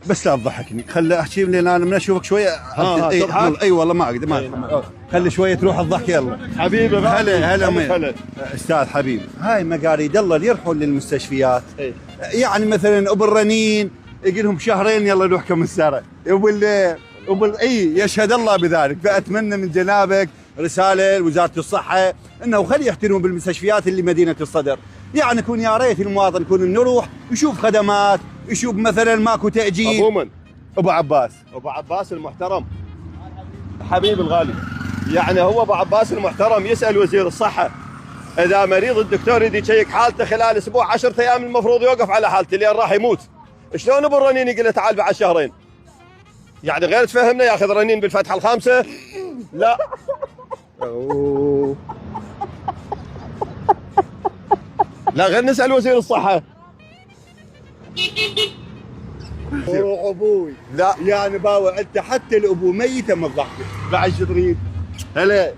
بس لا تضحكني، خلي احكي لان انا من اشوفك شويه. اي والله ما اقدر، ما خلي شويه تروح الضحك. يلا حبيبي هلا استاذ حبيبي، هاي مقاريد الله اللي يروحون للمستشفيات. يعني مثلا ابو الرنين يقول لهم شهرين يلا نروحكم السنه، اي يشهد الله بذلك. فاتمنى من جنابك رساله لوزاره الصحه انه خلي يحترموا بالمستشفيات اللي مدينه الصدر. يعني يكون يا ريت المواطن يكون نروح يشوف خدمات، يشوف مثلا ماكو تاجيل. ابو من؟ ابو عباس المحترم حبيبي الغالي. يعني هو ابو عباس المحترم يسال وزير الصحه اذا مريض الدكتور يدي يشيك حالته خلال اسبوع 10 ايام المفروض يوقف على حالته لين راح يموت. شلون ابو الرنين يقول له تعال بعد شهرين؟ يعني غير تفهمنا ياخذ رنين بالفتحه الخامسه؟ لا. لا غير نسال وزير الصحه. ابوي لا يعني باوع انت حتى الابو ميته ما تضحك بعد شو تريد؟ هلا